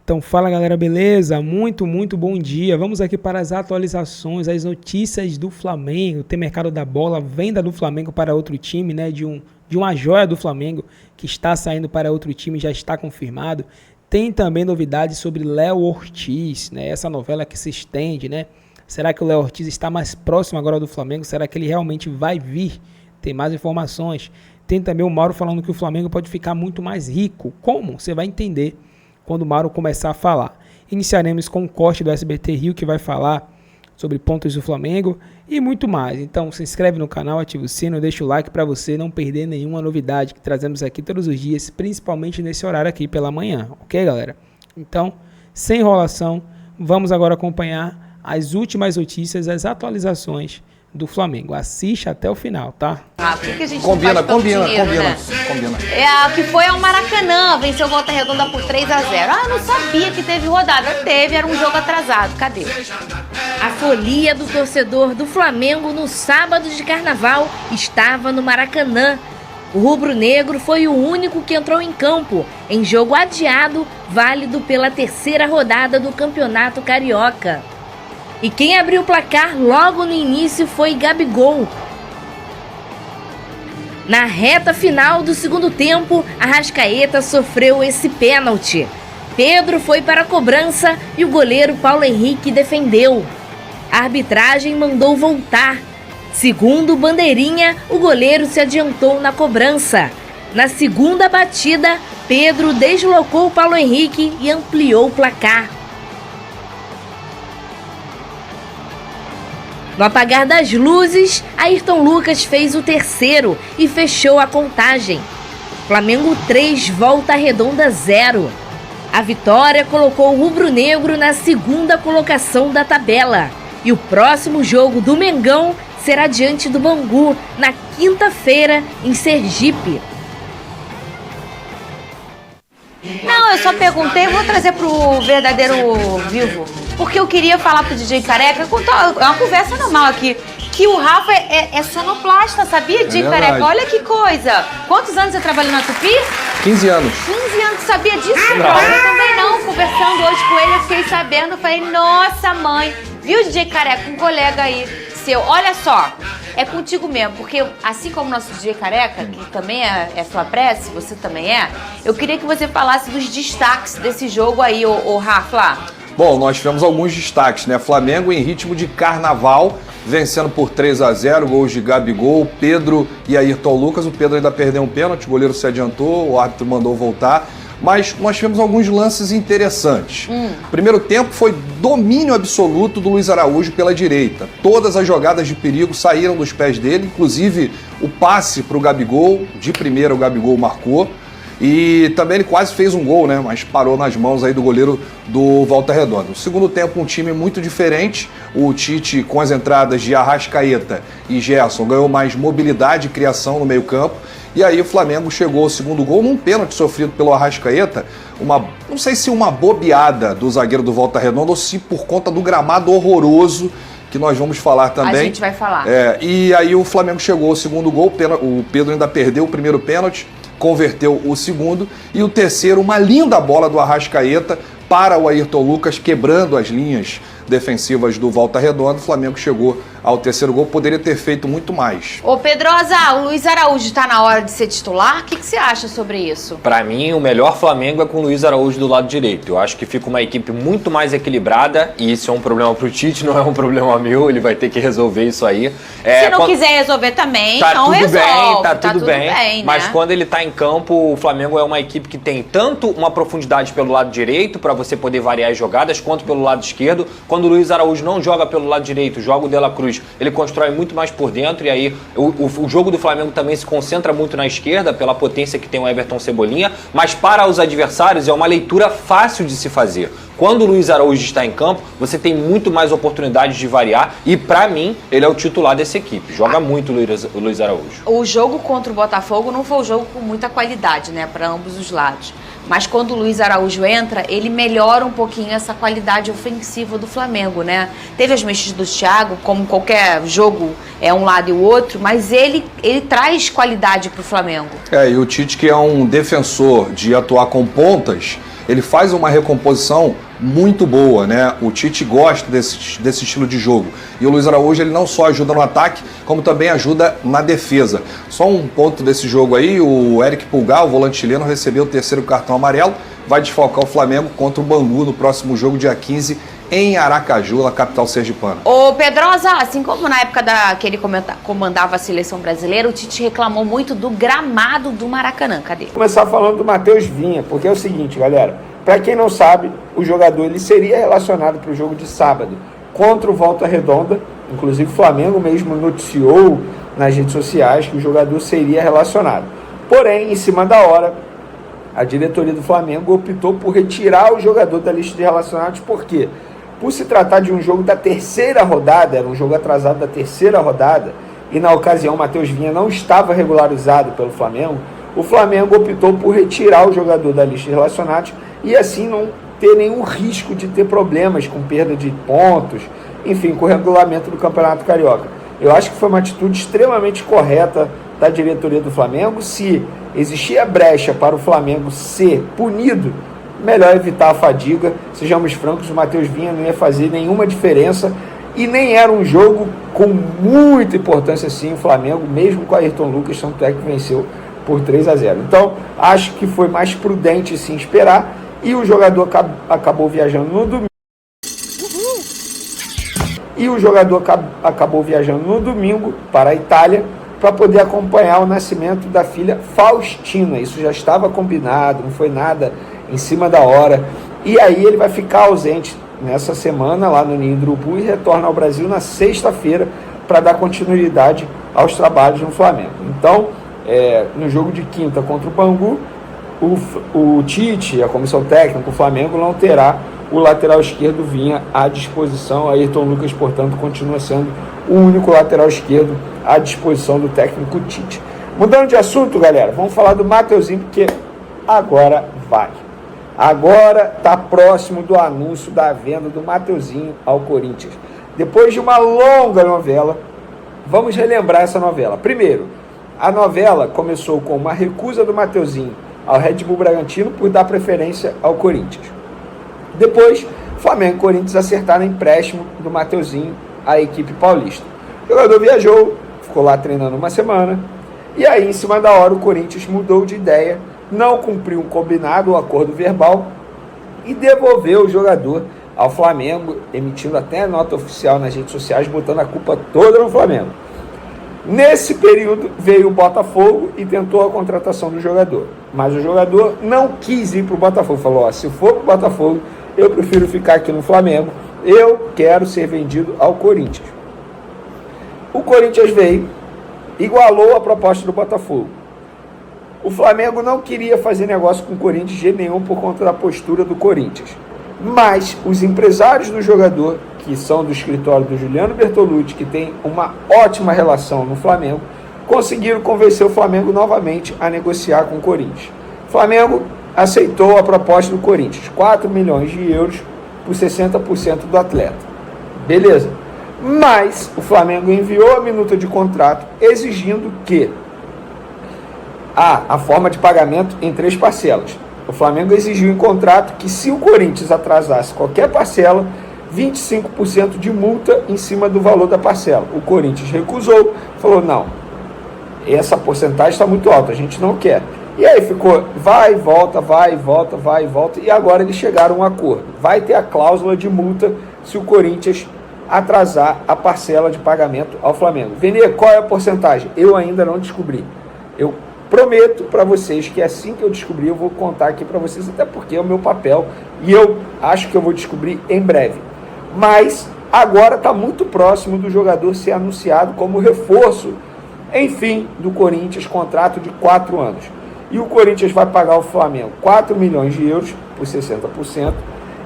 Então fala galera, beleza? Muito bom dia. Vamos aqui para as atualizações, as notícias do Flamengo. Tem mercado da bola, venda do Flamengo para outro time, né? De uma joia do Flamengo que está saindo para outro time, já está confirmado. Tem também novidades sobre Léo Ortiz, né? Essa novela que se estende, né? Será que o Léo Ortiz está mais próximo agora do Flamengo? Será que ele realmente vai vir? Tem mais informações. Tem também o Mauro falando que o Flamengo pode ficar muito mais rico. Como? Você vai entender quando o Mauro começar a falar. Iniciaremos com o corte do SBT Rio, que vai falar sobre pontos do Flamengo e muito mais. Então se inscreve no canal, ativa o sino, deixa o like para você não perder nenhuma novidade que trazemos aqui todos os dias, principalmente nesse horário aqui pela manhã, ok galera? Então, sem enrolação, vamos agora acompanhar as últimas notícias, as atualizações do Flamengo. Assiste até o final, tá? Por que a gente combina. É a que foi ao Maracanã, venceu Volta Redonda por 3-0. Ah, não sabia que teve rodada. Teve, era um jogo atrasado. Cadê? A folia do torcedor do Flamengo no sábado de carnaval estava no Maracanã. O rubro-negro foi o único que entrou em campo em jogo adiado, válido pela terceira rodada do Campeonato Carioca. E quem abriu o placar logo no início foi Gabigol. Na reta final do segundo tempo, Arrascaeta sofreu esse pênalti. Pedro foi para a cobrança e o goleiro Paulo Henrique defendeu. A arbitragem mandou voltar. Segundo Bandeirinha, o goleiro se adiantou na cobrança. Na segunda batida, Pedro deslocou o Paulo Henrique e ampliou o placar. No apagar das luzes, Ayrton Lucas fez o terceiro e fechou a contagem. Flamengo 3, Volta Redonda 0. A vitória colocou o rubro-negro na segunda colocação da tabela. E o próximo jogo do Mengão será diante do Bangu, na quinta-feira, em Sergipe. Não, eu só perguntei, vou trazer pro verdadeiro vivo. Porque eu queria falar pro DJ Careca, é uma conversa normal aqui, que o Rafa é sonoplasta, sabia, DJ Careca? Olha que coisa. Quantos anos você trabalhou na Tupi? 15 anos. 15 anos, sabia disso? Não. Eu também não. Conversando hoje com ele, eu fiquei sabendo, falei, nossa mãe. Viu, DJ Careca, um colega aí seu. Olha só, é contigo mesmo, porque assim como o nosso DJ Careca, que também é sua prece, você também é, eu queria que você falasse dos destaques desse jogo aí, ô Rafa. Bom, nós tivemos alguns destaques, né? Flamengo em ritmo de carnaval, vencendo por 3-0, gols de Gabigol, Pedro e Ayrton Lucas. O Pedro ainda perdeu um pênalti, o goleiro se adiantou, o árbitro mandou voltar. Mas nós tivemos alguns lances interessantes. Primeiro tempo foi domínio absoluto do Luiz Araújo pela direita. Todas as jogadas de perigo saíram dos pés dele, inclusive o passe para o Gabigol, de primeira o Gabigol marcou. E também ele quase fez um gol, né? Mas parou nas mãos aí do goleiro do Volta Redonda. No segundo tempo, um time muito diferente. O Tite, com as entradas de Arrascaeta e Gerson, ganhou mais mobilidade e criação no meio-campo. E aí o Flamengo chegou ao segundo gol num pênalti sofrido pelo Arrascaeta. Não sei se uma bobeada do zagueiro do Volta Redonda ou se por conta do gramado horroroso, que nós vamos falar também. A gente vai falar. E aí o Flamengo chegou ao segundo gol, o Pedro ainda perdeu o primeiro pênalti, converteu o segundo, e o terceiro, uma linda bola do Arrascaeta para o Ayrton Lucas, quebrando as linhas defensivas do Volta Redonda. O Flamengo chegou ao terceiro gol, poderia ter feito muito mais. Ô Pedrosa, o Luiz Araújo tá na hora de ser titular? O que você acha sobre isso? Pra mim, o melhor Flamengo é com o Luiz Araújo do lado direito. Eu acho que fica uma equipe muito mais equilibrada, e isso é um problema pro Tite, não é um problema meu, ele vai ter que resolver isso aí. Se não quiser resolver também, tá então tudo resolve. Tá tudo bem, né? Mas quando ele tá em campo, o Flamengo é uma equipe que tem tanto uma profundidade pelo lado direito, pra você poder variar as jogadas, quanto pelo lado esquerdo. Quando o Luiz Araújo não joga pelo lado direito, joga o De La Cruz, ele constrói muito mais por dentro, e aí o jogo do Flamengo também se concentra muito na esquerda, pela potência que tem o Everton Cebolinha, mas para os adversários é uma leitura fácil de se fazer. Quando o Luiz Araújo está em campo, você tem muito mais oportunidades de variar, e para mim, ele é o titular dessa equipe. Joga muito o Luiz Araújo. O jogo contra o Botafogo não foi um jogo com muita qualidade, né, para ambos os lados. Mas quando o Luiz Araújo entra, ele melhora um pouquinho essa qualidade ofensiva do Flamengo, né? Teve as mexidas do Thiago, como qualquer jogo é um lado e o outro, mas ele traz qualidade para o Flamengo. E o Tite, que é um defensor de atuar com pontas, ele faz uma recomposição muito boa, né? O Tite gosta desse estilo de jogo. E o Luiz Araújo, ele não só ajuda no ataque, como também ajuda na defesa. Só um ponto desse jogo aí, o Eric Pulgar, o volante chileno, recebeu o 3º cartão amarelo, vai desfalcar o Flamengo contra o Bangu no próximo jogo, dia 15, em Aracaju, na capital sergipana. Ô Pedrosa, assim como na época que ele comandava a seleção brasileira, o Tite reclamou muito do gramado do Maracanã. Cadê? Vou começar falando do Matheus Vinha, porque é o seguinte, galera, para quem não sabe, o jogador ele seria relacionado para o jogo de sábado contra o Volta Redonda, inclusive o Flamengo mesmo noticiou nas redes sociais que o jogador seria relacionado. Porém, em cima da hora, a diretoria do Flamengo optou por retirar o jogador da lista de relacionados, por quê? Por se tratar de um jogo da 3ª rodada, era um jogo atrasado da 3ª rodada, e na ocasião o Matheus Vinha não estava regularizado pelo Flamengo, o Flamengo optou por retirar o jogador da lista de relacionados e assim não ter nenhum risco de ter problemas com perda de pontos, enfim, com o regulamento do Campeonato Carioca. Eu acho que foi uma atitude extremamente correta da diretoria do Flamengo. Se existia brecha para o Flamengo ser punido, melhor evitar a fadiga. Sejamos francos, o Matheus Vinha não ia fazer nenhuma diferença e nem era um jogo com muita importância assim o Flamengo, mesmo com a Ayrton Lucas, tanto é que venceu por 3-0. Então, acho que foi mais prudente sim esperar e o jogador acabou viajando no domingo. Para a Itália para poder acompanhar o nascimento da filha Faustina. Isso já estava combinado, não foi nada em cima da hora. E aí ele vai ficar ausente nessa semana lá no Ninho do Urubu e retorna ao Brasil na sexta-feira para dar continuidade aos trabalhos no Flamengo. Então, no jogo de quinta contra o Bangu, o Tite, a comissão técnica, o Flamengo não terá o lateral esquerdo Vinha à disposição. Ayrton Lucas, portanto, continua sendo o único lateral esquerdo à disposição do técnico Tite. Mudando de assunto, galera, vamos falar do Mateuzinho, porque agora vai. Agora está próximo do anúncio da venda do Mateuzinho ao Corinthians. Depois de uma longa novela, vamos relembrar essa novela. Primeiro, a novela começou com uma recusa do Mateuzinho ao Red Bull Bragantino por dar preferência ao Corinthians. Depois, Flamengo e Corinthians acertaram empréstimo do Mateuzinho à equipe paulista. O jogador viajou, ficou lá treinando uma semana, e aí, em cima da hora, o Corinthians mudou de ideia, não cumpriu um combinado, um acordo verbal, e devolveu o jogador ao Flamengo, emitindo até nota oficial nas redes sociais, botando a culpa toda no Flamengo. Nesse período, veio o Botafogo e tentou a contratação do jogador. Mas o jogador não quis ir para o Botafogo. Falou, se for para o Botafogo, eu prefiro ficar aqui no Flamengo. Eu quero ser vendido ao Corinthians. O Corinthians veio, igualou a proposta do Botafogo. O Flamengo não queria fazer negócio com o Corinthians de jeito nenhum por conta da postura do Corinthians. Mas os empresários do jogador, que são do escritório do Juliano Bertolucci, que tem uma ótima relação no Flamengo, conseguiram convencer o Flamengo novamente a negociar com o Corinthians. O Flamengo aceitou a proposta do Corinthians, 4 milhões de euros por 60% do atleta. Beleza. Mas o Flamengo enviou a minuta de contrato exigindo que a forma de pagamento em 3 parcelas. O Flamengo exigiu em contrato que se o Corinthians atrasasse qualquer parcela, 25% de multa em cima do valor da parcela. O Corinthians recusou, falou, não, essa porcentagem está muito alta, a gente não quer. E aí ficou, vai e volta, vai e volta, vai e volta, e agora eles chegaram a um acordo. Vai ter a cláusula de multa se o Corinthians atrasar a parcela de pagamento ao Flamengo. Vene, qual é a porcentagem? Eu ainda não descobri. Eu prometo para vocês que assim que eu descobrir, eu vou contar aqui para vocês, até porque é o meu papel, e eu acho que eu vou descobrir em breve. Mas agora está muito próximo do jogador ser anunciado como reforço, enfim, do Corinthians, contrato de 4 anos. E o Corinthians vai pagar ao Flamengo 4 milhões de euros por 60%,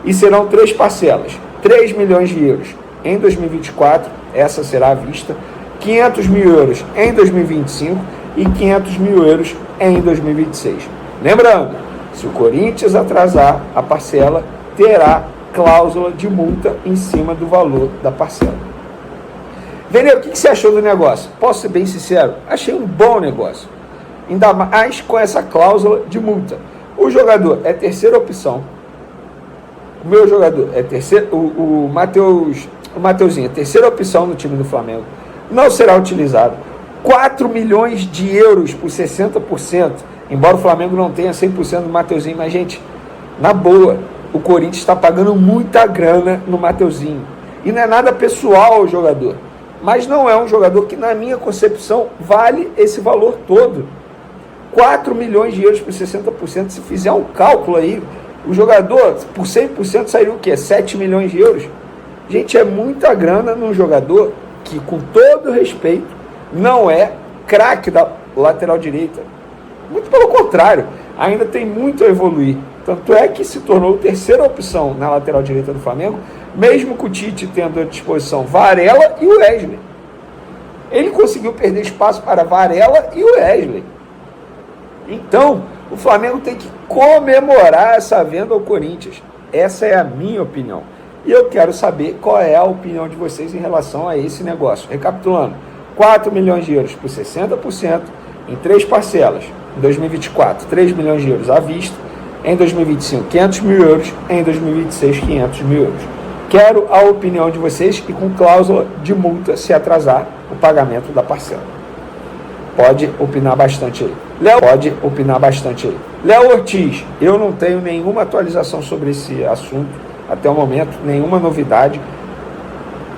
e serão 3 parcelas, 3 milhões de euros em 2024, essa será à vista, 500 mil euros em 2025 e 500 mil euros em 2026. Lembrando, se o Corinthians atrasar a parcela, terá cláusula de multa em cima do valor da parcela. Vene, o que você achou do negócio? Posso ser bem sincero? Achei um bom negócio. Ainda mais com essa cláusula de multa. O jogador é terceira opção. O meu jogador é terceiro, o Mateuzinho é terceira opção no time do Flamengo. Não será utilizado. 4 milhões de euros por 60%. Embora o Flamengo não tenha 100% do Mateuzinho. Mas, gente, na boa, o Corinthians está pagando muita grana no Mateuzinho. E não é nada pessoal ao jogador. Mas não é um jogador que, na minha concepção, vale esse valor todo. 4 milhões de euros por 60%. Se fizer um cálculo aí, o jogador, por 100%, sairia o quê? 7 milhões de euros? Gente, é muita grana num jogador que, com todo respeito, não é craque da lateral direita. Muito pelo contrário, ainda tem muito a evoluir. Tanto é que se tornou terceira opção na lateral direita do Flamengo, mesmo com o Tite tendo à disposição Varela e o Wesley. Ele conseguiu perder espaço para Varela e o Wesley. Então, o Flamengo tem que comemorar essa venda ao Corinthians. Essa é a minha opinião. E eu quero saber qual é a opinião de vocês em relação a esse negócio. Recapitulando, 4 milhões de euros por 60%, em 3 parcelas. Em 2024, 3 milhões de euros à vista. Em 2025, 500 mil euros. Em 2026, 500 mil euros. Quero a opinião de vocês e com cláusula de multa se atrasar o pagamento da parcela. Pode opinar bastante aí. Léo Ortiz, eu não tenho nenhuma atualização sobre esse assunto até o momento, nenhuma novidade.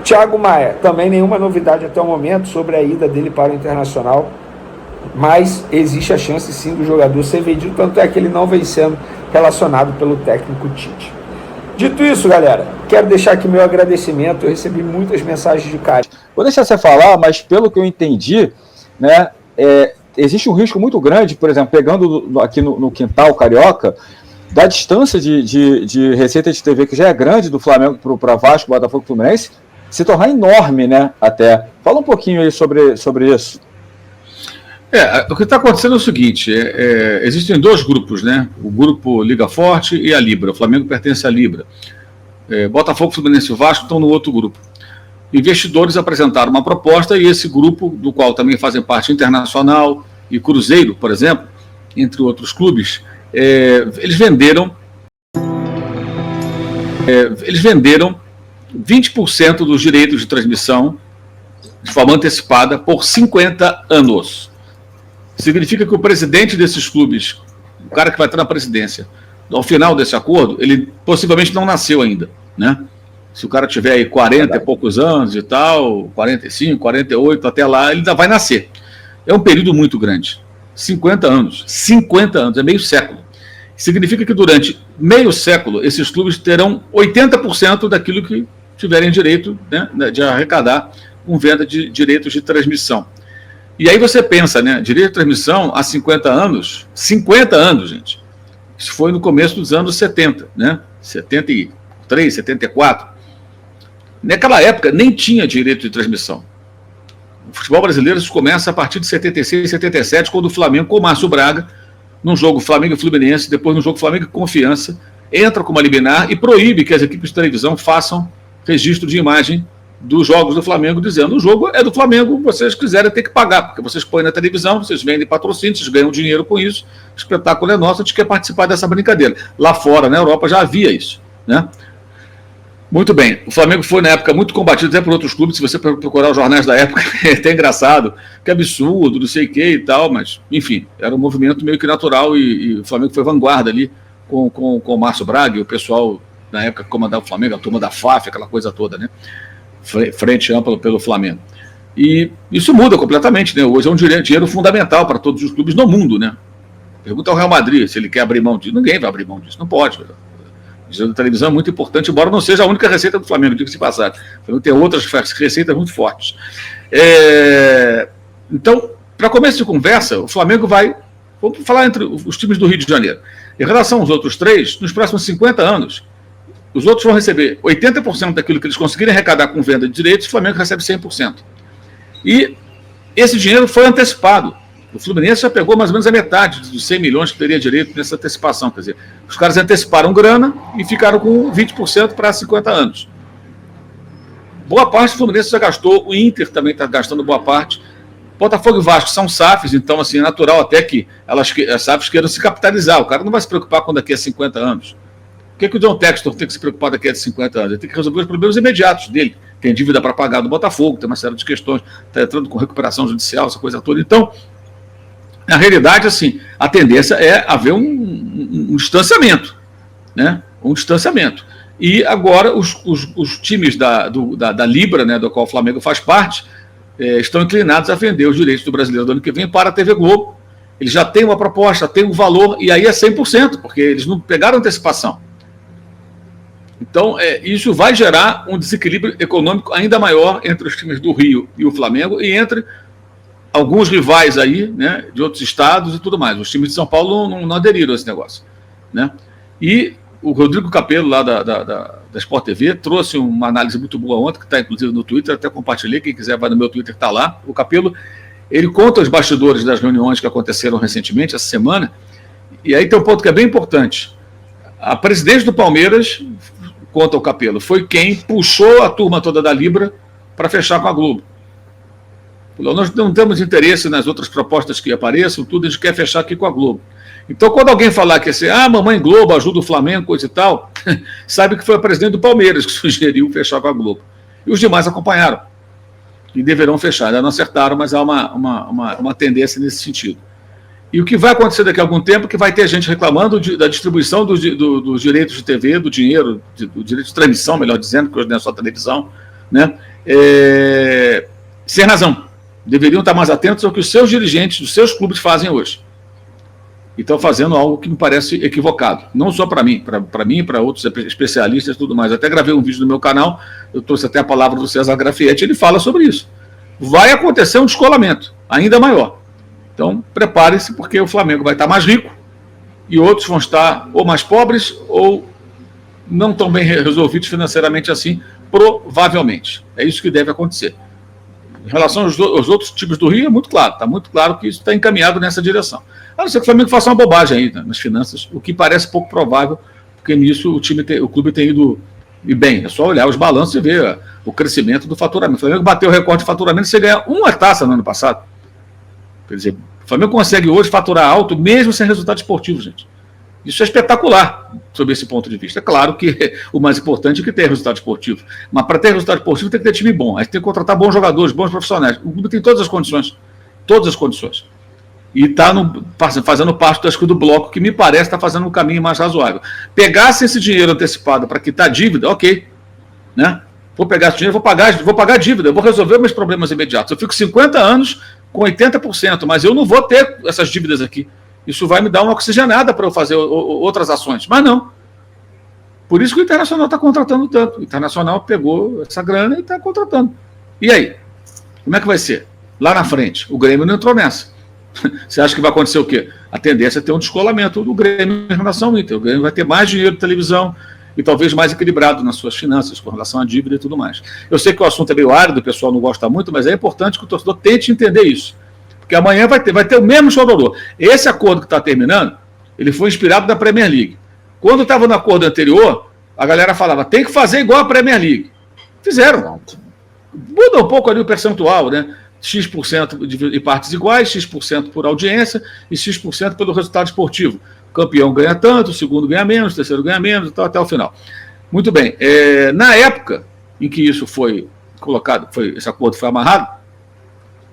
Thiago Maia, também nenhuma novidade até o momento sobre a ida dele para o Internacional, mas existe a chance sim do jogador ser vendido, tanto é que ele não vem sendo relacionado pelo técnico Tite. Dito isso, galera, quero deixar aqui meu agradecimento, eu recebi muitas mensagens de carinho. Vou deixar você falar, mas pelo que eu entendi, né, existe um risco muito grande, por exemplo, pegando aqui no quintal carioca, da distância de receita de TV que já é grande do Flamengo para Vasco, Botafogo e Fluminense, se tornar enorme, né, até. Fala um pouquinho aí sobre isso. O que está acontecendo é o seguinte, existem 2 grupos, né, o grupo Liga Forte e a Libra, o Flamengo pertence à Libra. Botafogo, Fluminense e Vasco estão no outro grupo. Investidores apresentaram uma proposta e esse grupo, do qual também fazem parte Internacional e Cruzeiro, por exemplo, entre outros clubes, eles venderam 20% dos direitos de transmissão de forma antecipada por 50 anos. Significa que o presidente desses clubes, o cara que vai estar na presidência, ao final desse acordo, ele possivelmente não nasceu ainda, né? Se o cara tiver aí 40 e poucos anos e tal, 45, 48, até lá, ele ainda vai nascer. É um período muito grande. 50 anos, é meio século. Significa que durante meio século, esses clubes terão 80% daquilo que tiverem direito, né, de arrecadar com venda de direitos de transmissão. E aí você pensa, né, direito de transmissão há 50 anos, gente. Isso foi no começo dos anos 70, né, 73, 74. Naquela época nem tinha direito de transmissão. O futebol brasileiro começa a partir de 76, 77, quando o Flamengo, com o Márcio Braga, num jogo Flamengo e Fluminense, depois no jogo Flamengo e Confiança, entra com uma liminar e proíbe que as equipes de televisão façam registro de imagem dos jogos do Flamengo, dizendo: o jogo é do Flamengo, vocês quiserem ter que pagar, porque vocês põem na televisão, vocês vendem patrocínio, vocês ganham dinheiro com isso, o espetáculo é nosso, a gente quer participar dessa brincadeira. Lá fora, na Europa, já havia isso, né? Muito bem, o Flamengo foi na época muito combatido até por outros clubes, se você procurar os jornais da época, é até engraçado, que absurdo, não sei o que e tal, mas enfim, era um movimento meio que natural e o Flamengo foi vanguarda ali com o Márcio Braga e o pessoal na época que comandava o Flamengo, a turma da FAF, aquela coisa toda, né? Frente ampla pelo Flamengo. E isso muda completamente, né? Hoje é um dinheiro fundamental para todos os clubes no mundo, né? Pergunta ao Real Madrid se ele quer abrir mão disso. Ninguém vai abrir mão disso, não pode. A televisão é muito importante, embora não seja a única receita do Flamengo, diga-se de passagem. O Flamengo tem outras receitas muito fortes. Então, para começo de conversa, o Flamengo vai... Vamos falar entre os times do Rio de Janeiro. Em relação aos outros 3, nos próximos 50 anos, os outros vão receber 80% daquilo que eles conseguirem arrecadar com venda de direitos, o Flamengo recebe 100%. E esse dinheiro foi antecipado. O Fluminense já pegou mais ou menos a metade dos 100 milhões que teria direito nessa antecipação. Quer dizer, os caras anteciparam grana e ficaram com 20% para 50 anos. Boa parte do Fluminense já gastou, o Inter também está gastando boa parte. Botafogo e Vasco são SAFs, então assim, é natural até que as SAFs queiram se capitalizar. O cara não vai se preocupar com daqui a 50 anos. O que o John Textor tem que se preocupar daqui a 50 anos? Ele tem que resolver os problemas imediatos dele. Tem dívida para pagar do Botafogo, tem uma série de questões, está entrando com recuperação judicial, essa coisa toda. Então, na realidade, assim, a tendência é haver um distanciamento, né? Um distanciamento. E agora os times da Libra, né, do qual o Flamengo faz parte, estão inclinados a vender os direitos do Brasileiro do ano que vem para a TV Globo. Eles já têm uma proposta, têm um valor, e aí é 100%, porque eles não pegaram antecipação. Então, isso vai gerar um desequilíbrio econômico ainda maior entre os times do Rio e o Flamengo e entre alguns rivais aí, né, de outros estados e tudo mais. Os times de São Paulo não aderiram a esse negócio, né? E o Rodrigo Capello, lá da Sport TV, trouxe uma análise muito boa ontem, que está inclusive no Twitter, até compartilhei, quem quiser vai no meu Twitter, está lá. O Capello, ele conta os bastidores das reuniões que aconteceram recentemente, essa semana, e aí tem um ponto que é bem importante. A presidente do Palmeiras, conta o Capello, foi quem puxou a turma toda da Libra para fechar com a Globo. Nós não temos interesse nas outras propostas que apareçam, tudo, a gente quer fechar aqui com a Globo. Então, quando alguém falar que assim, mamãe Globo ajuda o Flamengo, coisa e tal, sabe que foi a presidente do Palmeiras que sugeriu fechar com a Globo. E os demais acompanharam. E deverão fechar. Ainda não acertaram, mas há uma tendência nesse sentido. E o que vai acontecer daqui a algum tempo é que vai ter gente reclamando da distribuição dos direitos de TV, do dinheiro, do direito de transmissão, melhor dizendo, porque hoje não é só televisão, né? Sem razão. Deveriam estar mais atentos ao que os seus dirigentes dos seus clubes fazem hoje. E estão fazendo algo que me parece equivocado. Não só para mim, para outros especialistas e tudo mais. Até gravei um vídeo no meu canal, eu trouxe até a palavra do César Grafietti, ele fala sobre isso. Vai acontecer um descolamento ainda maior. Então, prepare-se, porque o Flamengo vai estar mais rico e outros vão estar ou mais pobres ou não tão bem resolvidos financeiramente assim, provavelmente. É isso que deve acontecer. Em relação aos outros times do Rio, é muito claro. Está muito claro que isso está encaminhado nessa direção. A não ser que o Flamengo faça uma bobagem aí, né, nas finanças, o que parece pouco provável, porque nisso o clube tem ido bem. É só olhar os balanços e ver o crescimento do faturamento. O Flamengo bateu o recorde de faturamento, você ganha uma taça no ano passado. Quer dizer, o Flamengo consegue hoje faturar alto mesmo sem resultado esportivo, gente. Isso é espetacular, sob esse ponto de vista. É claro que o mais importante é que tenha resultado esportivo. Mas para ter resultado esportivo tem que ter time bom. Aí tem que contratar bons jogadores, bons profissionais. O clube tem todas as condições. Todas as condições. E está fazendo parte, acho que, do bloco que me parece está fazendo um caminho mais razoável. Pegasse esse dinheiro antecipado para quitar a dívida, ok. Né? Vou pegar esse dinheiro, vou pagar a dívida, eu vou resolver meus problemas imediatos. Eu fico 50 anos com 80%, mas eu não vou ter essas dívidas aqui. Isso vai me dar uma oxigenada para eu fazer outras ações. Mas não. Por isso que o Internacional está contratando tanto. O Internacional pegou essa grana e está contratando. E aí? Como é que vai ser? Lá na frente, o Grêmio não entrou nessa. Você acha que vai acontecer o quê? A tendência é ter um descolamento do Grêmio em relação ao Inter. O Grêmio vai ter mais dinheiro de televisão e talvez mais equilibrado nas suas finanças com relação à dívida e tudo mais. Eu sei que o assunto é meio árido, o pessoal não gosta muito, mas é importante que o torcedor tente entender isso. Porque amanhã vai ter o mesmo chororô. Esse acordo que está terminando, ele foi inspirado na Premier League. Quando estava no acordo anterior, a galera falava, tem que fazer igual a Premier League. Fizeram. Muda um pouco ali o percentual, né? X% de partes iguais, X% por audiência e X% pelo resultado esportivo. O campeão ganha tanto, o segundo ganha menos, o terceiro ganha menos, então até o final. Muito bem. Na época em que isso foi colocado, esse acordo foi amarrado,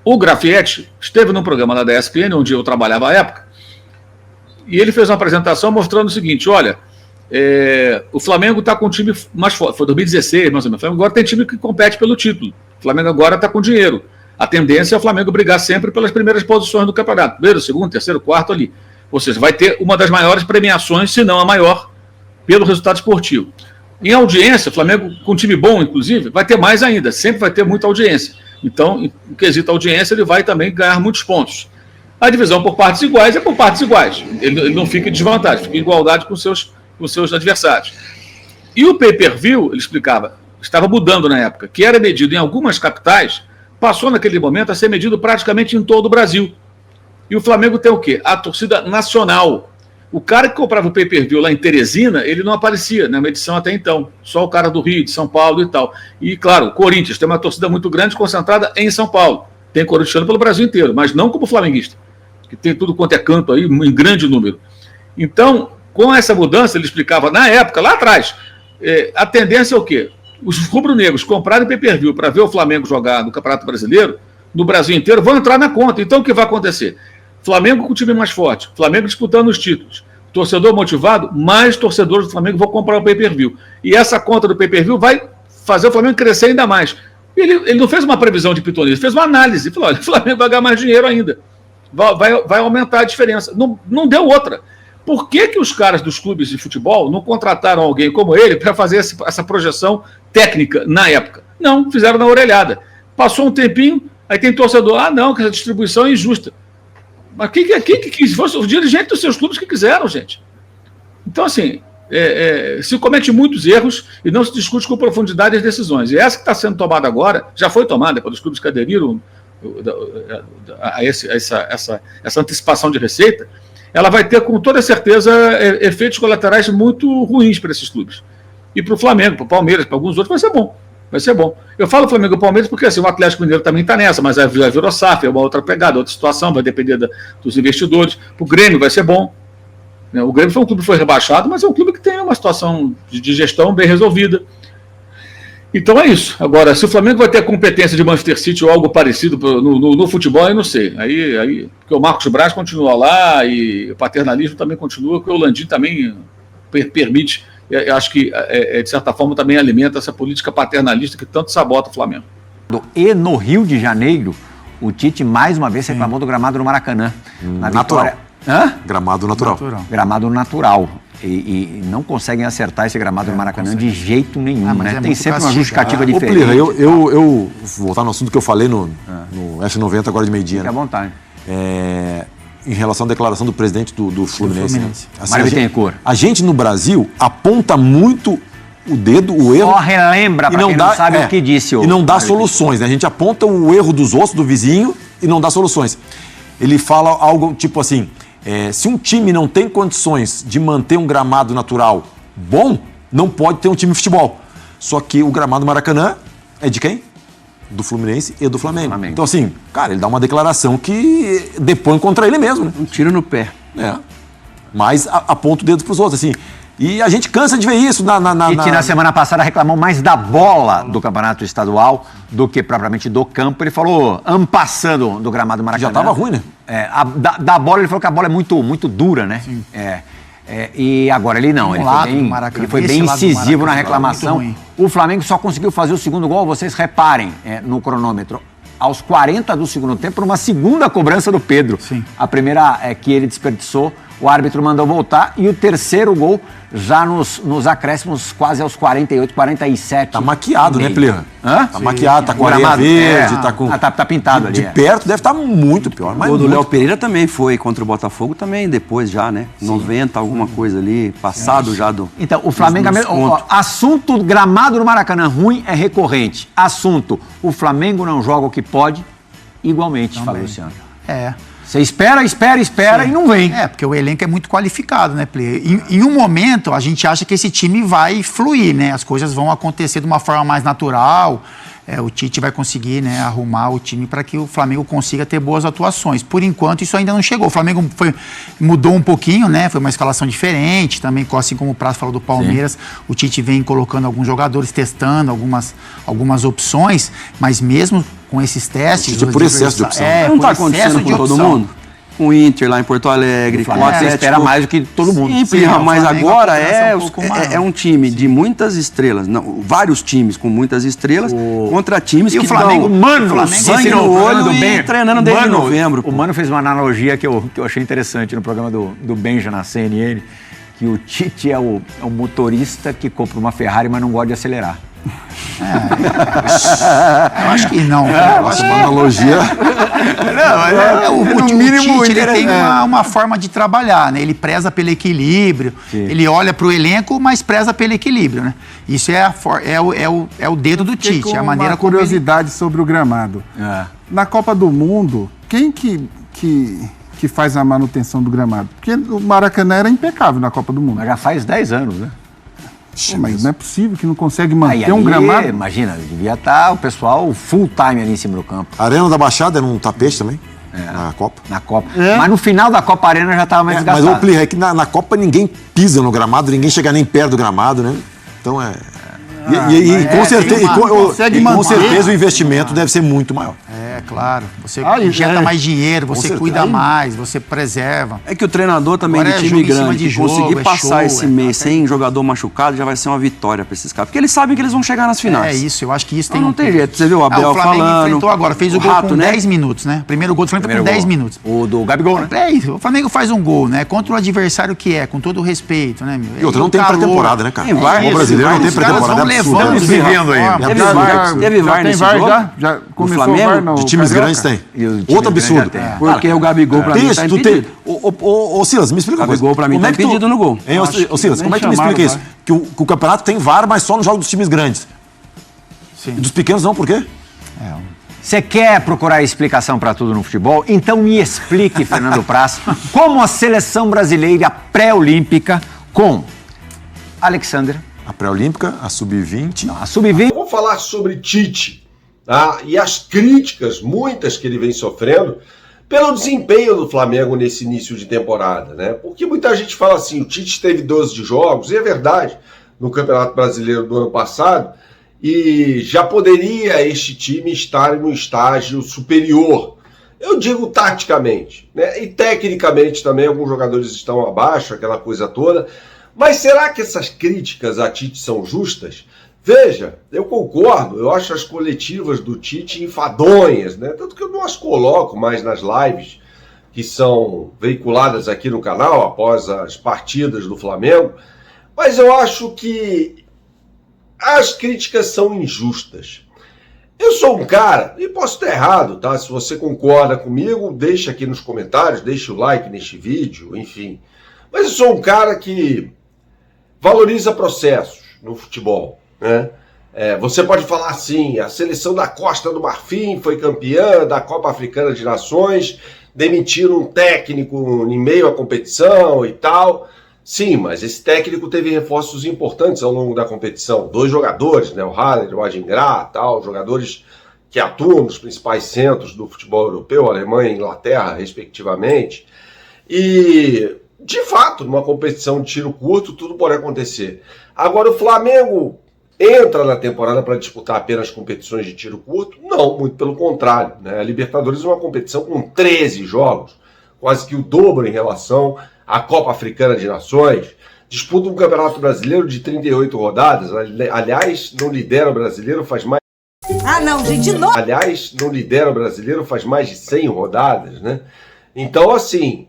o Grafietti esteve num programa lá da ESPN, onde eu trabalhava à época, e ele fez uma apresentação mostrando o seguinte, olha, o Flamengo está com um time mais forte, foi 2016, mais ou menos, o Flamengo agora tem time que compete pelo título, o Flamengo agora está com dinheiro. A tendência é o Flamengo brigar sempre pelas primeiras posições do campeonato. Primeiro, segundo, terceiro, quarto ali. Ou seja, vai ter uma das maiores premiações, se não a maior, pelo resultado esportivo. Em audiência, o Flamengo, com um time bom, inclusive, vai ter mais ainda. Sempre vai ter muita audiência. Então, no quesito audiência, ele vai também ganhar muitos pontos. A divisão por partes iguais é por partes iguais. Ele não fica em desvantagem, fica em igualdade com seus adversários. E o pay-per-view, ele explicava, estava mudando na época, que era medido em algumas capitais, passou naquele momento a ser medido praticamente em todo o Brasil. E o Flamengo tem o quê? A torcida nacional. O cara que comprava o pay-per-view lá em Teresina, ele não aparecia na medição até então. Só o cara do Rio, de São Paulo e tal. E, claro, o Corinthians tem uma torcida muito grande concentrada em São Paulo. Tem corintiano pelo Brasil inteiro, mas não como flamenguista, que tem tudo quanto é canto aí, em grande número. Então, Com essa mudança, ele explicava na época, lá atrás, a tendência é o quê? Os rubro-negros compraram pay-per-view para ver o Flamengo jogar no Campeonato Brasileiro, no Brasil inteiro, vão entrar na conta. Então, o que vai acontecer? Flamengo com o time mais forte, Flamengo disputando os títulos. Torcedor motivado, mais torcedores do Flamengo vão comprar o pay-per-view. E essa conta do pay-per-view vai fazer o Flamengo crescer ainda mais. Ele não fez uma previsão de pitonice, ele fez uma análise. Falou, olha, o Flamengo vai ganhar mais dinheiro ainda. Vai aumentar a diferença. Não deu outra. Por que os caras dos clubes de futebol não contrataram alguém como ele para fazer essa projeção técnica na época? Não, fizeram na orelhada. Passou um tempinho, aí tem torcedor, não, que essa distribuição é injusta. Mas quem que quis? Fosse os dirigentes dos seus clubes que quiseram, gente. Então, assim, se comete muitos erros e não se discute com profundidade as decisões. E essa que está sendo tomada agora, já foi tomada pelos clubes que aderiram a essa antecipação de receita, ela vai ter, com toda certeza, efeitos colaterais muito ruins para esses clubes. E para o Flamengo, para o Palmeiras, para alguns outros, vai ser bom. Vai ser bom. Eu falo Flamengo e Palmeiras porque assim, o Atlético Mineiro também está nessa, mas virou SAF, é uma outra pegada, outra situação, vai depender dos investidores. Para o Grêmio vai ser bom. O Grêmio foi um clube que foi rebaixado, mas é um clube que tem uma situação de gestão bem resolvida. Então é isso. Agora, se o Flamengo vai ter a competência de Manchester City ou algo parecido no futebol, eu não sei. Aí, porque o Marcos Braz continua lá e o paternalismo também continua, porque o Landim também permite. Eu acho que, de certa forma, também alimenta essa política paternalista que tanto sabota o Flamengo. E no Rio de Janeiro, o Tite mais uma vez reclamou do gramado do Maracanã. Natural. Hã? Gramado natural. Gramado natural. E não conseguem acertar esse gramado do Maracanã de jeito nenhum, né? Tem sempre uma justificativa diferente. Plirra, eu vou voltar no assunto que eu falei no F90 agora de meio-dia. Fique à vontade. Em relação à declaração do presidente do Fluminense. Né? Assim, a gente no Brasil aponta muito o dedo, o erro. Só relembra para quem não sabe o que disse. E não dá soluções, né? A gente aponta o erro dos outros, do vizinho, e não dá soluções. Ele fala algo tipo assim, se um time não tem condições de manter um gramado natural bom, não pode ter um time de futebol. Só que o gramado Maracanã é de quem? Do Fluminense e do Flamengo. Então, assim, cara, ele dá uma declaração que depõe contra ele mesmo, né? Um tiro no pé. Mas aponta o dedo pros outros, assim. E a gente cansa de ver isso na semana passada reclamou mais da bola do campeonato estadual do que propriamente do campo. Ele falou, passando do gramado Maracanã. Já tava ruim, né? Da bola, ele falou que a bola é muito dura, né? Sim. E agora ele não, ele foi bem incisivo na reclamação. O Flamengo só conseguiu fazer o segundo gol, vocês reparem no cronômetro, aos 40 do segundo tempo, numa segunda cobrança do Pedro. Sim. A primeira que ele desperdiçou, o árbitro mandou voltar, e o terceiro gol já nos acréscimos, quase aos 48, 47. Tá maquiado, né, Plirra? Tá maquiado, tá com areia verde, tá pintado ali. De perto deve estar muito pior. O do Léo Pereira também foi contra o Botafogo, também depois já, né? Sim. 90, alguma coisa ali, passado já do... Então, o Flamengo... assunto gramado no Maracanã ruim é recorrente. Assunto, o Flamengo não joga o que pode, igualmente, fala o Luciano. Você espera Sim. E não vem. Porque o elenco é muito qualificado, né, Play? Em um momento, a gente acha que esse time vai fluir, né? As coisas vão acontecer de uma forma mais natural. O Tite vai conseguir, né, arrumar o time para que o Flamengo consiga ter boas atuações. Por enquanto, isso ainda não chegou. O Flamengo mudou um pouquinho, né? Foi uma escalação diferente. Também, assim como o Prazo falou do Palmeiras, o Tite vem colocando alguns jogadores, testando algumas opções, mas mesmo com esses testes... Por excesso de opção. Não está acontecendo com todo mundo? Com o Inter lá em Porto Alegre, com o Atlético... espera mais do que todo mundo. Sim, mas agora é um time de muitas estrelas, vários times com muitas estrelas, contra times que o Flamengo, sangue no olho e treinando desde novembro. O Mano fez uma analogia que eu achei interessante no programa do Benja na CNN, que o Tite é o motorista que compra uma Ferrari, mas não gosta de acelerar. Eu acho que não. Nossa, uma analogia. O Tite ele tem uma forma de trabalhar, né? Ele preza pelo equilíbrio, ele olha para o elenco, mas preza pelo equilíbrio, né? Isso é o dedo do Tite, a maneira como curiosidade sobre o gramado. Na Copa do Mundo, quem que faz a manutenção do gramado? Porque o Maracanã era impecável na Copa do Mundo. Mas já faz 10 anos, né? Mas não é possível que não consegue manter um gramado. Imagina, devia estar o pessoal full time ali em cima do campo. A Arena da Baixada era um tapete também? na Copa. Na Copa. Mas no final da Copa Arena já estava mais desgastado. Mas o Plirra, é que na Copa ninguém pisa no gramado, ninguém chega nem perto do gramado, né? Então com certeza o investimento deve ser muito maior. Claro. Você injeta mais dinheiro, você cuida mais, você preserva. É que o treinador também de time grande conseguir passar esse mês sem jogador machucado já vai ser uma vitória para esses caras. Porque eles sabem que eles vão chegar nas finais. É isso, eu acho que isso não tem jeito. Você viu o Abel falando. O Flamengo enfrentou agora, fez o gol com 10 minutos, né? O primeiro gol do Flamengo foi com 10 minutos. O do Gabigol, né? É isso, o Flamengo faz um gol, né? Contra o adversário que é, com todo o respeito, né, meu? E outra, não tem pré-temporada, né, cara? O brasileiro não tem pré-temporada. Estamos vivendo ainda. Teve VAR nesse jogo? Já começou o VAR de times grandes tem. Outro absurdo. Porque o Gabigol pra mim tá impedido. Ô Silas, me explica uma coisa. O Gabigol pra mim tá impedido no gol. Ô Silas, como é que tu me explica isso? Que o campeonato tem VAR, mas só no jogo dos times grandes. Sim. E dos pequenos não, por quê? Você quer procurar explicação para tudo no futebol? Então me explique, Fernando Praz, como a seleção brasileira pré-olímpica com Alexandre. A pré-olímpica, a sub-20. A sub-20. Vamos falar sobre Tite, tá? E as críticas, muitas que ele vem sofrendo, pelo desempenho do Flamengo nesse início de temporada, né? Porque muita gente fala assim, o Tite teve 12 jogos, e é verdade, no Campeonato Brasileiro do ano passado, e já poderia este time estar em um estágio superior. Eu digo taticamente, né? E tecnicamente também alguns jogadores estão abaixo, aquela coisa toda. Mas será que essas críticas a Tite são justas? Veja, eu concordo, eu acho as coletivas do Tite enfadonhas, né? Tanto que eu não as coloco mais nas lives que são veiculadas aqui no canal após as partidas do Flamengo, mas eu acho que as críticas são injustas. Eu sou um cara, e posso estar errado, tá? Se você concorda comigo, deixa aqui nos comentários, deixa o like neste vídeo, enfim. Mas eu sou um cara que valoriza processos no futebol, né? Você pode falar assim, a seleção da Costa do Marfim foi campeã da Copa Africana de Nações, demitiram um técnico em meio à competição e tal. Sim, mas esse técnico teve reforços importantes ao longo da competição. 2 jogadores, né? O Haller, o Adingra, tal, jogadores que atuam nos principais centros do futebol europeu, Alemanha e Inglaterra, respectivamente. E, de fato, numa competição de tiro curto, tudo pode acontecer. Agora, o Flamengo entra na temporada para disputar apenas competições de tiro curto? Não, muito pelo contrário, né? A Libertadores é uma competição com 13 jogos, quase que o dobro em relação à Copa Africana de Nações. Disputa um Campeonato Brasileiro de 38 rodadas. Aliás, não lidera o brasileiro faz mais... Aliás, não lidera o brasileiro faz mais de 100 rodadas, né? Então, assim,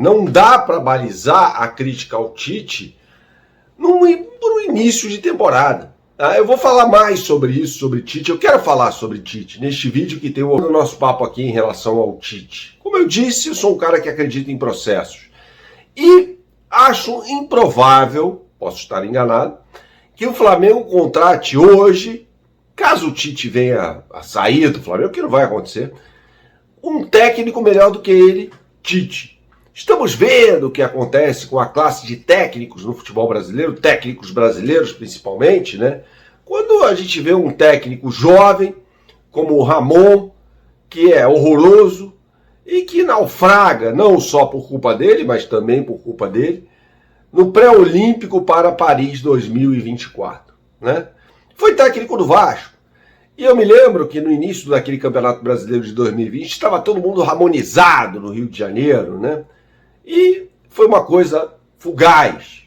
não dá para balizar a crítica ao Tite no início de temporada. Tá? Eu vou falar mais sobre isso, sobre Tite. Eu quero falar sobre Tite neste vídeo que tem o nosso papo aqui em relação ao Tite. Como eu disse, eu sou um cara que acredita em processos. E acho improvável, posso estar enganado, que o Flamengo contrate hoje, caso o Tite venha a sair do Flamengo, que não vai acontecer, um técnico melhor do que ele, Tite. Estamos vendo o que acontece com a classe de técnicos no futebol brasileiro, técnicos brasileiros principalmente, né? Quando a gente vê um técnico jovem, como o Ramon, que é horroroso e que naufraga, não só por culpa dele, mas também por culpa dele, no pré-olímpico para Paris 2024, né? Foi técnico do Vasco. E eu me lembro que no início daquele Campeonato Brasileiro de 2020 estava todo mundo harmonizado no Rio de Janeiro, né? E foi uma coisa fugaz,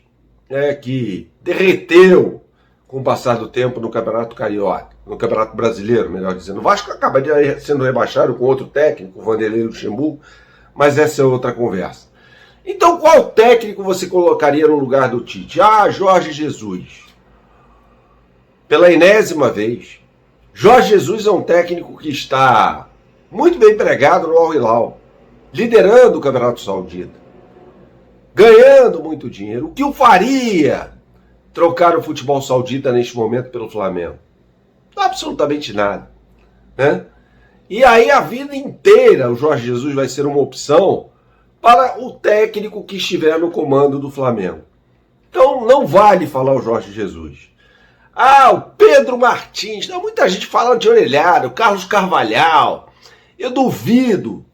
né, que derreteu com o passar do tempo no Campeonato Carioca, no Campeonato Brasileiro, melhor dizendo. O Vasco acaba sendo rebaixado com outro técnico, o Vanderlei Luxemburgo, mas essa é outra conversa. Então, qual técnico você colocaria no lugar do Tite? Jorge Jesus. Pela enésima vez. Jorge Jesus é um técnico que está muito bem empregado no Al Hilal, liderando o Campeonato Saudita, ganhando muito dinheiro. O que o faria trocar o futebol saudita neste momento pelo Flamengo? Absolutamente nada, né? E aí a vida inteira o Jorge Jesus vai ser uma opção para o técnico que estiver no comando do Flamengo. Então não vale falar o Jorge Jesus. O Pedro Martins. Muita gente fala de orelhada, o Carlos Carvalhal. Eu duvido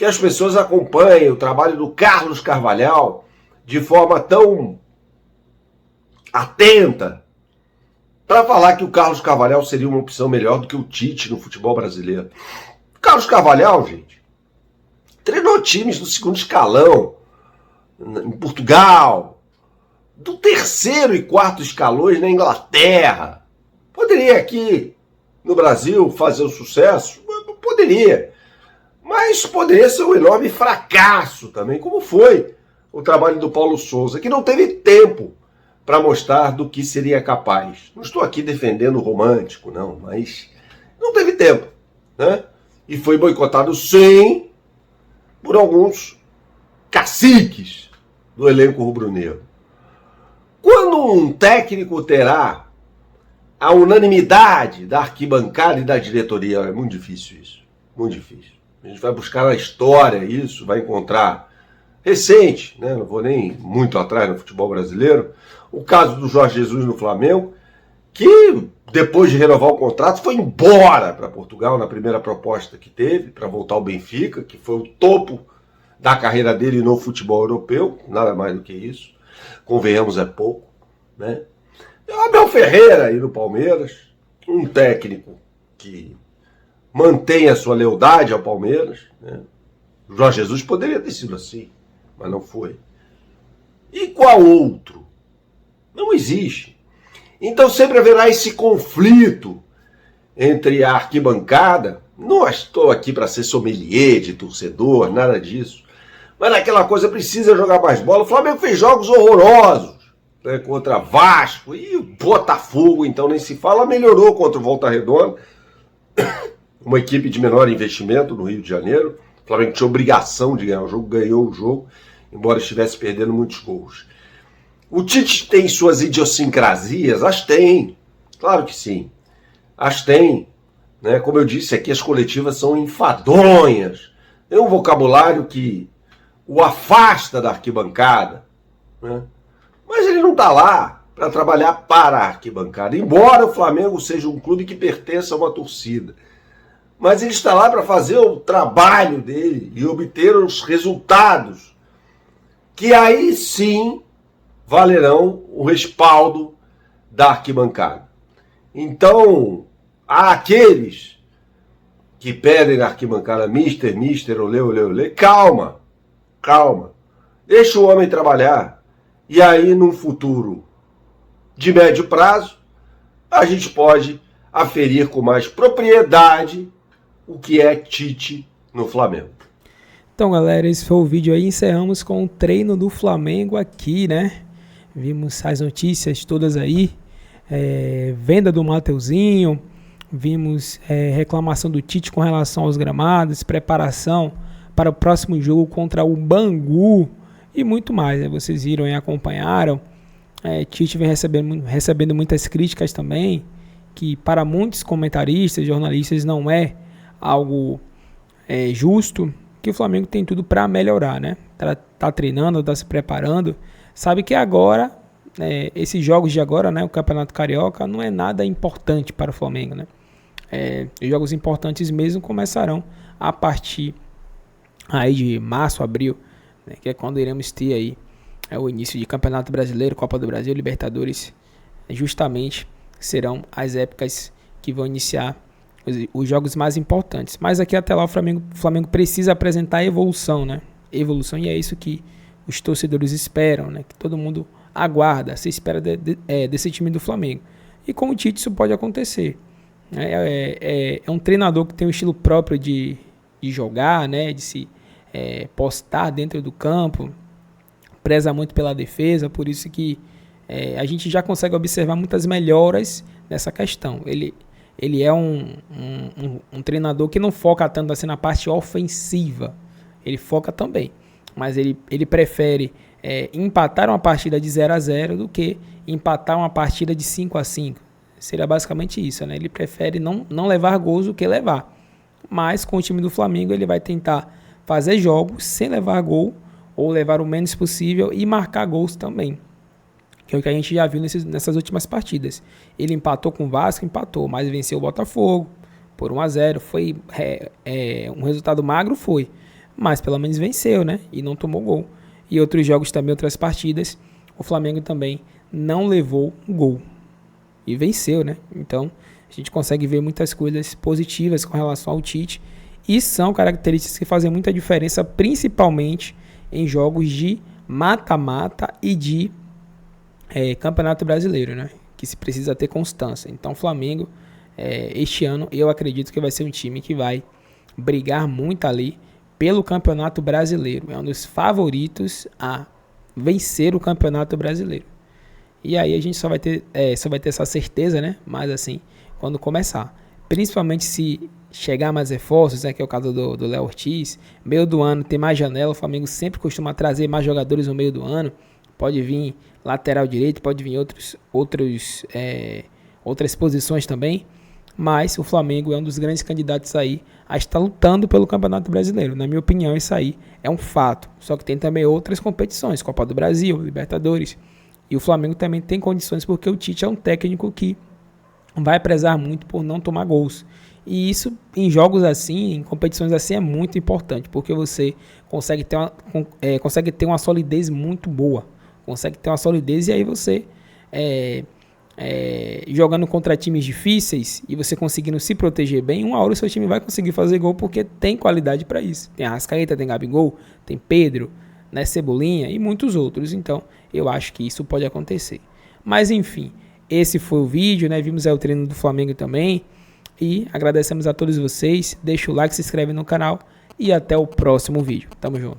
que as pessoas acompanhem o trabalho do Carlos Carvalhal de forma tão atenta para falar que o Carlos Carvalhal seria uma opção melhor do que o Tite no futebol brasileiro. O Carlos Carvalhal, gente, treinou times do segundo escalão, em Portugal, do terceiro e quarto escalões na Inglaterra. Poderia aqui no Brasil fazer o sucesso? Poderia. Mas poderia ser um enorme fracasso também, como foi o trabalho do Paulo Souza, que não teve tempo para mostrar do que seria capaz. Não estou aqui defendendo o romântico, não, mas não teve tempo, né? E foi boicotado, sim, por alguns caciques do elenco rubro-negro. Quando um técnico terá a unanimidade da arquibancada e da diretoria, é muito difícil isso, muito difícil. A gente vai buscar na história isso, vai encontrar recente, né? Não vou nem muito atrás no futebol brasileiro, o caso do Jorge Jesus no Flamengo, que depois de renovar o contrato foi embora para Portugal na primeira proposta que teve, para voltar ao Benfica, que foi o topo da carreira dele no futebol europeu, nada mais do que isso, convenhamos, é pouco, né? E o Abel Ferreira aí no Palmeiras, um técnico que mantém a sua lealdade ao Palmeiras, né? O Jorge Jesus poderia ter sido assim, mas não foi. E qual outro? Não existe. Então sempre haverá esse conflito entre a arquibancada. Não estou aqui para ser sommelier de torcedor, nada disso. Mas aquela coisa, precisa jogar mais bola. O Flamengo fez jogos horrorosos, né, contra Vasco e o Botafogo, então nem se fala, melhorou contra o Volta Redonda, uma equipe de menor investimento no Rio de Janeiro. O Flamengo tinha obrigação de ganhar o jogo, ganhou o jogo, embora estivesse perdendo muitos gols. O Tite tem suas idiosincrasias? As tem, claro que sim, as tem, né? Como eu disse aqui, as coletivas são enfadonhas, tem um vocabulário que o afasta da arquibancada, né? Mas ele não está lá para trabalhar para a arquibancada, embora o Flamengo seja um clube que pertença a uma torcida. Mas ele está lá para fazer o trabalho dele e obter os resultados, que aí sim valerão o respaldo da arquibancada. Então, há aqueles que pedem na arquibancada mister, olê, calma, deixa o homem trabalhar. E aí, num futuro de médio prazo, a gente pode aferir com mais propriedade o que é Tite no Flamengo. Então, galera, esse foi o vídeo aí. Encerramos com o treino do Flamengo aqui, né? Vimos as notícias todas aí. Venda do Mateuzinho. Vimos reclamação do Tite com relação aos gramados. Preparação para o próximo jogo contra o Bangu. E muito mais, né? Vocês viram e acompanharam. Tite vem recebendo muitas críticas também. Que para muitos comentaristas, jornalistas, não é algo justo. Que o Flamengo tem tudo para melhorar, né? Tá treinando, tá se preparando. Sabe que agora, esses jogos de agora, né? O Campeonato Carioca não é nada importante para o Flamengo, né? Os jogos importantes mesmo começarão a partir aí de março, abril, né? Que é quando iremos ter aí o início de Campeonato Brasileiro, Copa do Brasil, Libertadores. Justamente serão as épocas que vão iniciar os jogos mais importantes. Mas aqui até lá o Flamengo precisa apresentar evolução, né? Evolução, e é isso que os torcedores esperam, né? Que todo mundo aguarda, se espera desse time do Flamengo. E com o Tite isso pode acontecer. É um treinador que tem um estilo próprio de jogar, né? De se postar dentro do campo, preza muito pela defesa, por isso que a gente já consegue observar muitas melhoras nessa questão. Ele é um treinador que não foca tanto assim na parte ofensiva. Ele foca também. Mas ele prefere empatar uma partida de 0-0 do que empatar uma partida de 5-5. Seria basicamente isso, né? Ele prefere não levar gols do que levar. Mas com o time do Flamengo ele vai tentar fazer jogos sem levar gol ou levar o menos possível e marcar gols também. Que é o que a gente já viu nessas últimas partidas. Ele empatou com o Vasco, mas venceu o Botafogo por 1-0. Foi um resultado magro, foi. mas pelo menos venceu, né? E não tomou gol. E outros jogos também, outras partidas, o Flamengo também não levou gol e venceu, né? Então a gente consegue ver muitas coisas positivas com relação ao Tite, e são características que fazem muita diferença, principalmente em jogos de mata-mata e de Campeonato Brasileiro, né? Que se precisa ter constância. Então o Flamengo, este ano, eu acredito que vai ser um time que vai brigar muito ali pelo Campeonato Brasileiro. É um dos favoritos a vencer o Campeonato Brasileiro. E aí a gente só vai ter essa certeza, né? Mas assim, quando começar. Principalmente se chegar mais reforços, né? Que é o caso do Léo Ortiz. Meio do ano tem mais janela. O Flamengo sempre costuma trazer mais jogadores no meio do ano. Pode vir lateral direito, pode vir outras posições também. Mas o Flamengo é um dos grandes candidatos aí a estar lutando pelo Campeonato Brasileiro. Na minha opinião, isso aí é um fato. Só que tem também outras competições, Copa do Brasil, Libertadores. E o Flamengo também tem condições porque o Tite é um técnico que vai prezar muito por não tomar gols. E isso, em jogos assim, em competições assim, é muito importante, porque você consegue ter uma solidez muito boa. Consegue ter uma solidez e aí você, jogando contra times difíceis e você conseguindo se proteger bem, uma hora o seu time vai conseguir fazer gol porque tem qualidade para isso. Tem Arrascaeta, tem Gabigol, tem Pedro, né, Cebolinha e muitos outros. Então, eu acho que isso pode acontecer. Mas, enfim, esse foi o vídeo, né? Vimos o treino do Flamengo também. E agradecemos a todos vocês. Deixa o like, se inscreve no canal e até o próximo vídeo. Tamo junto.